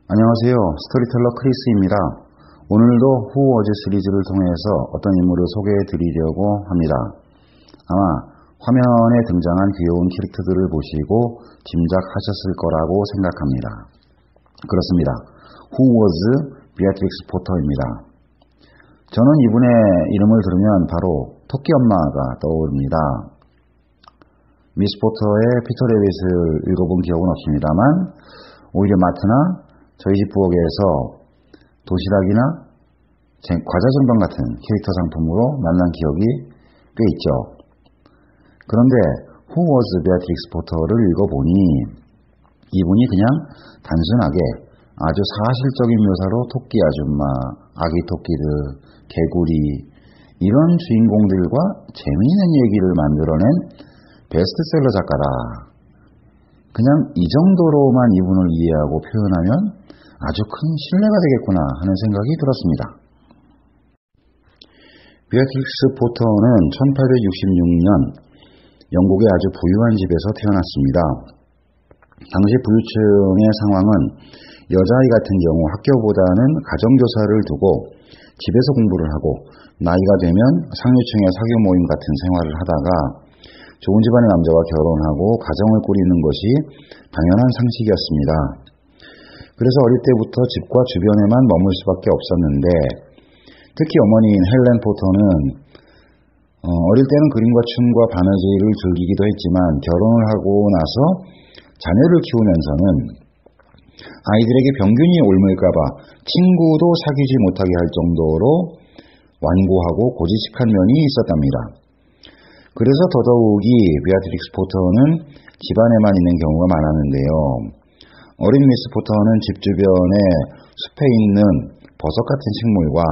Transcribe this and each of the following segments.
안녕하세요. 스토리텔러 크리스입니다. 오늘도 후워즈 시리즈를 통해서 어떤 인물을 소개해 드리려고 합니다. 아마 화면에 등장한 귀여운 캐릭터들을 보시고 짐작하셨을 거라고 생각합니다. 그렇습니다. 후워즈 비아트릭스 포터입니다. 저는 이분의 이름을 들으면 바로 토끼 엄마가 떠오릅니다. 미스 포터의 피터 레빗을 읽어본 기억은 없습니다만 오히려 마트나 저희 집 부엌에서 도시락이나 과자 전방 같은 캐릭터 상품으로 만난 기억이 꽤 있죠. 그런데 Who Was Beatrix Potter를 읽어보니 이분이 그냥 단순하게 아주 사실적인 묘사로 토끼 아줌마, 아기 토끼들, 개구리 이런 주인공들과 재미있는 얘기를 만들어낸 베스트셀러 작가다. 그냥 이 정도로만 이분을 이해하고 표현하면 아주 큰 신뢰가 되겠구나 하는 생각이 들었습니다. 비아트릭스 포터는 1866년 영국의 아주 부유한 집에서 태어났습니다. 당시 부유층의 상황은 여자아이 같은 경우 학교보다는 가정교사를 두고 집에서 공부를 하고 나이가 되면 상류층의 사교 모임 같은 생활을 하다가 좋은 집안의 남자와 결혼하고 가정을 꾸리는 것이 당연한 상식이었습니다. 그래서 어릴 때부터 집과 주변에만 머물 수밖에 없었는데 특히 어머니인 헬렌 포터는 어릴 때는 그림과 춤과 바느질을 즐기기도 했지만 결혼을 하고 나서 자녀를 키우면서는 아이들에게 병균이 옮을까봐 친구도 사귀지 못하게 할 정도로 완고하고 고지식한 면이 있었답니다. 그래서 더더욱이 비아트릭스 포터는 집안에만 있는 경우가 많았는데요. 어린 미스 포터는 집 주변에 숲에 있는 버섯 같은 식물과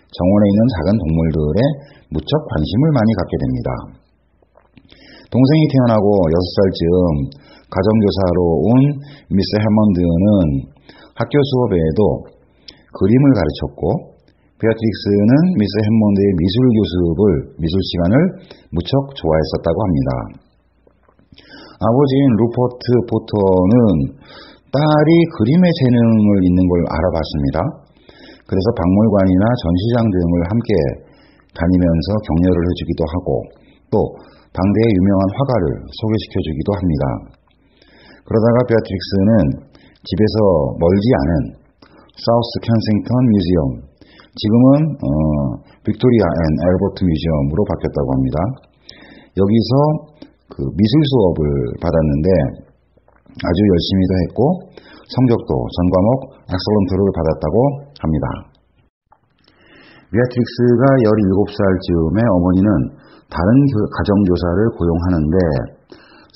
정원에 있는 작은 동물들에 무척 관심을 많이 갖게 됩니다. 동생이 태어나고 6살쯤 가정교사로 온 미스 해먼드는 학교 수업에도 그림을 가르쳤고 비아트릭스는 미스 해먼드의 미술 시간을 무척 좋아했었다고 합니다. 아버지인 루퍼트 포터는 딸이 그림의 재능을 있는 걸 알아봤습니다. 그래서 박물관이나 전시장 등을 함께 다니면서 격려를 해주기도 하고 또 당대의 유명한 화가를 소개시켜주기도 합니다. 그러다가 비아트릭스는 집에서 멀지 않은 사우스 켄싱턴 뮤지엄, 지금은 빅토리아 앤 앨버트 뮤지엄으로 바뀌었다고 합니다. 여기서 미술 수업을 받았는데 아주 열심히도 했고 성적도 전 과목 엑셀런트를 받았다고 합니다. 비아트릭스가 17살쯤에 어머니는 다른 가정교사를 고용하는데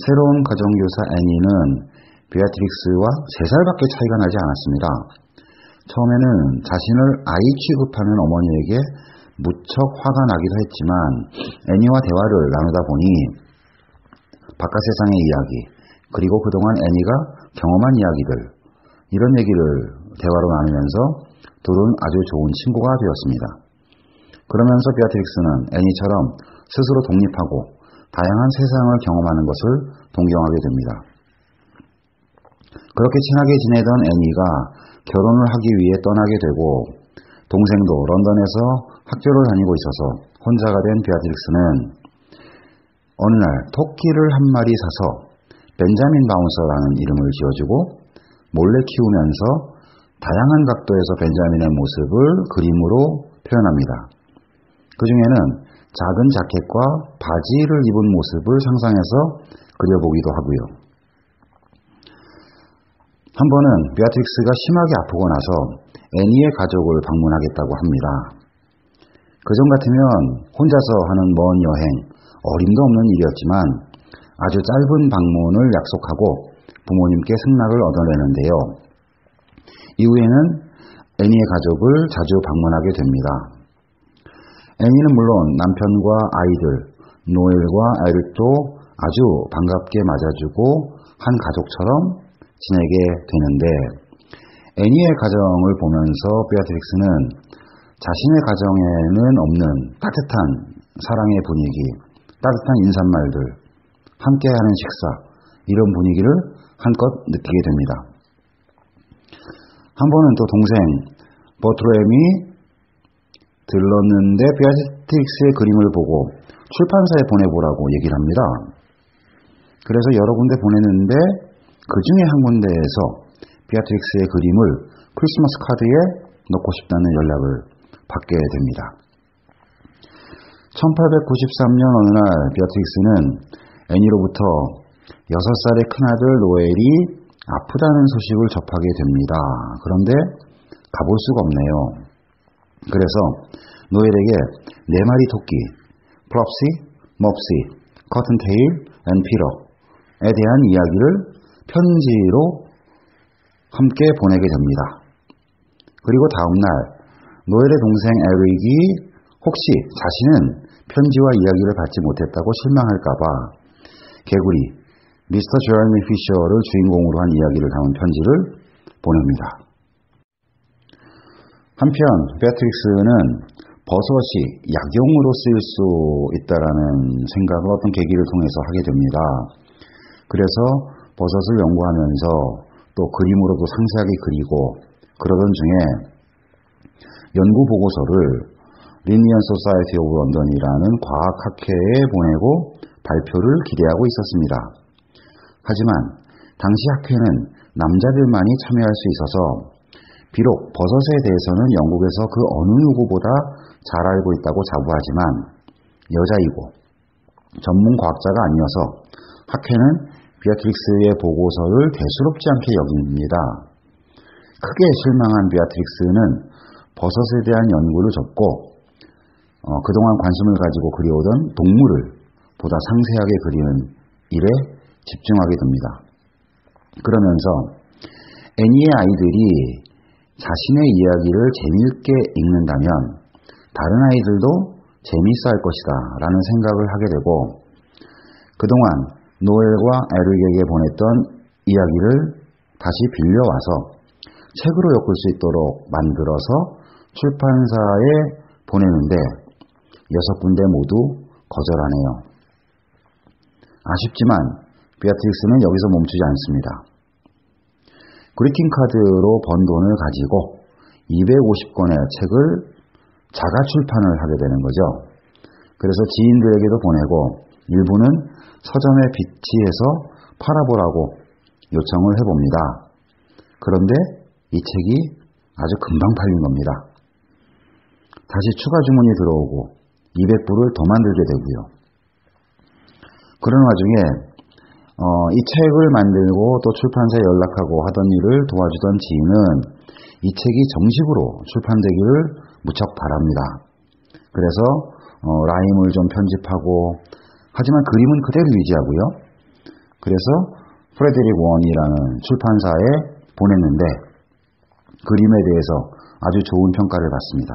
새로운 가정교사 애니는 비아트릭스와 3살밖에 차이가 나지 않았습니다. 처음에는 자신을 아이 취급하는 어머니에게 무척 화가 나기도 했지만 애니와 대화를 나누다 보니 바깥 세상의 이야기 그리고 그동안 애니가 경험한 이야기들 이런 얘기를 대화로 나누면서 둘은 아주 좋은 친구가 되었습니다. 그러면서 비아트릭스는 애니처럼 스스로 독립하고 다양한 세상을 경험하는 것을 동경하게 됩니다. 그렇게 친하게 지내던 애니가 결혼을 하기 위해 떠나게 되고 동생도 런던에서 학교를 다니고 있어서 혼자가 된 비아트릭스는 어느 날 토끼를 한 마리 사서 벤자민 바운서라는 이름을 지어주고 몰래 키우면서 다양한 각도에서 벤자민의 모습을 그림으로 표현합니다. 그 중에는 작은 자켓과 바지를 입은 모습을 상상해서 그려보기도 하고요. 한 번은 비아트릭스가 심하게 아프고 나서 애니의 가족을 방문하겠다고 합니다. 그전 같으면 혼자서 하는 먼 여행, 어림도 없는 일이었지만 아주 짧은 방문을 약속하고 부모님께 승낙을 얻어내는데요. 이후에는 애니의 가족을 자주 방문하게 됩니다. 애니는 물론 남편과 아이들, 노엘과 에릭도 아주 반갑게 맞아주고 한 가족처럼 지내게 되는데 애니의 가정을 보면서 비아트릭스는 자신의 가정에는 없는 따뜻한 사랑의 분위기, 따뜻한 인사말들, 함께하는 식사 이런 분위기를 한껏 느끼게 됩니다. 한 번은 또 동생 버트램이 들렀는데 비아트릭스의 그림을 보고 출판사에 보내보라고 얘기를 합니다. 그래서 여러 군데 보냈는데 그 중에 한 군데에서 비아트릭스의 그림을 크리스마스 카드에 넣고 싶다는 연락을 받게 됩니다. 1893년 어느 날 비아트릭스는 애니로부터 6살의 큰아들 노엘이 아프다는 소식을 접하게 됩니다. 그런데 가볼 수가 없네요. 그래서 노엘에게 4마리 토끼, 플롭시, 몹시, 커튼테일, 앤 피러에 대한 이야기를 편지로 함께 보내게 됩니다. 그리고 다음날 노엘의 동생 에릭이 혹시 자신은 편지와 이야기를 받지 못했다고 실망할까봐 개구리 미스터 제레미 피셔를 주인공으로 한 이야기를 담은 편지를 보냅니다. 한편 비아트릭스는 버섯이 약용으로 쓰일 수 있다라는 생각을 어떤 계기를 통해서 하게 됩니다. 그래서 버섯을 연구하면서 또 그림으로도 상세하게 그리고 그러던 중에 연구 보고서를 리니언 소사이티 오브 런던이라는 과학학회에 보내고 발표를 기대하고 있었습니다. 하지만 당시 학회는 남자들만이 참여할 수 있어서 비록 버섯에 대해서는 영국에서 그 어느 누구보다 잘 알고 있다고 자부하지만 여자이고 전문 과학자가 아니어서 학회는 비아트릭스의 보고서를 대수롭지 않게 여깁니다. 크게 실망한 비아트릭스는 버섯에 대한 연구를 접고 그동안 관심을 가지고 그려오던 동물을 보다 상세하게 그리는 일에 집중하게 됩니다. 그러면서 애니의 아이들이 자신의 이야기를 재미있게 읽는다면 다른 아이들도 재미있어 할 것이다 라는 생각을 하게 되고 그동안 노엘과 에릭에게 보냈던 이야기를 다시 빌려와서 책으로 엮을 수 있도록 만들어서 출판사에 보내는데 6군데 모두 거절하네요. 아쉽지만 비아트릭스는 여기서 멈추지 않습니다. 그리팅 카드로 번 돈을 가지고 250권의 책을 자가 출판을 하게 되는 거죠. 그래서 지인들에게도 보내고 일부는 서점에 비치해서 팔아보라고 요청을 해봅니다. 그런데 이 책이 아주 금방 팔린 겁니다. 다시 추가 주문이 들어오고 200부를 더 만들게 되고요. 그런 와중에 이 책을 만들고 또 출판사에 연락하고 하던 일을 도와주던 지인은 이 책이 정식으로 출판되기를 무척 바랍니다. 그래서 라임을 좀 편집하고 하지만 그림은 그대로 유지하고요. 그래서 프레데릭 원이라는 출판사에 보냈는데 그림에 대해서 아주 좋은 평가를 받습니다.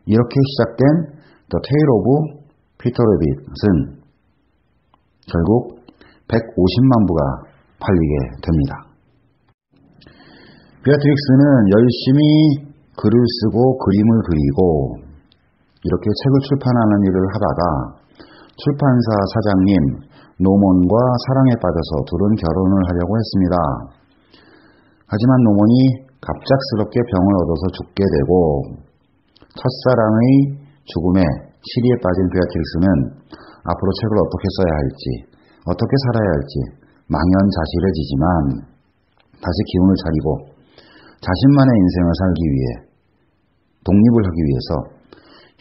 이렇게 시작된 The Tale of Peter Rabbit은 결국 150만 부가 팔리게 됩니다. 비아트릭스는 열심히 글을 쓰고 그림을 그리고 이렇게 책을 출판하는 일을 하다가 출판사 사장님 노먼과 사랑에 빠져서 둘은 결혼을 하려고 했습니다. 하지만 노먼이 갑작스럽게 병을 얻어서 죽게 되고 첫사랑의 죽음에 시리에 빠진 비아트릭스는 앞으로 책을 어떻게 써야 할지 어떻게 살아야 할지 망연자실해지지만 다시 기운을 차리고 자신만의 인생을 살기 위해 독립을 하기 위해서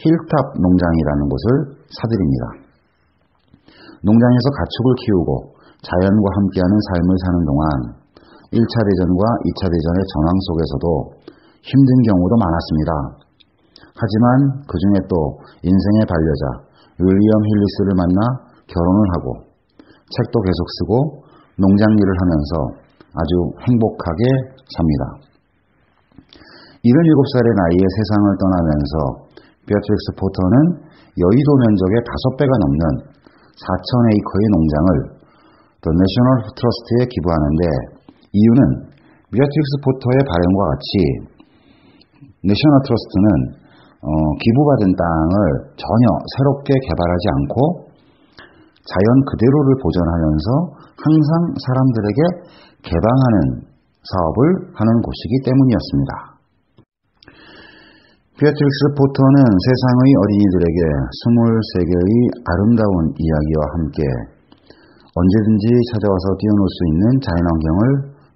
힐탑 농장이라는 곳을 사들입니다. 농장에서 가축을 키우고 자연과 함께하는 삶을 사는 동안 1차 대전과 2차 대전의 전황 속에서도 힘든 경우도 많았습니다. 하지만 그 중에 또 인생의 반려자 윌리엄 힐리스를 만나 결혼을 하고 책도 계속 쓰고 농장 일을 하면서 아주 행복하게 삽니다. 77살의 나이에 세상을 떠나면서 비아트릭스 포터는 여의도 면적의 5배가 넘는 4,000에이커의 농장을 The National Trust에 기부하는데 이유는 비아트릭스 포터의 발행과 같이 내셔널 트러스트는 기부받은 땅을 전혀 새롭게 개발하지 않고 자연 그대로를 보존하면서 항상 사람들에게 개방하는 사업을 하는 곳이기 때문이었습니다. 비아트릭스 포터는 세상의 어린이들에게 23개의 아름다운 이야기와 함께 언제든지 찾아와서 뛰어놀 수 있는 자연환경을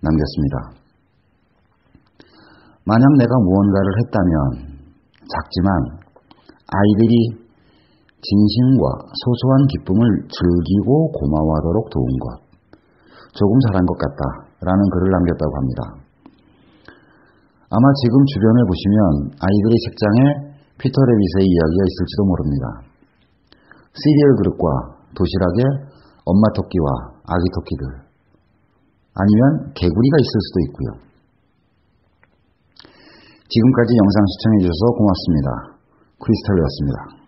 남겼습니다. 만약 내가 무언가를 했다면 작지만 아이들이 진심과 소소한 기쁨을 즐기고 고마워하도록 도운 것, 조금 잘한 것 같다라는 글을 남겼다고 합니다. 아마 지금 주변을 보시면 아이들의 책장에 피터 레빗의 이야기가 있을지도 모릅니다. 시리얼 그릇과 도시락에 엄마 토끼와 아기 토끼들, 아니면 개구리가 있을 수도 있고요. 지금까지 영상 시청해 주셔서 고맙습니다. 크리스탈이었습니다.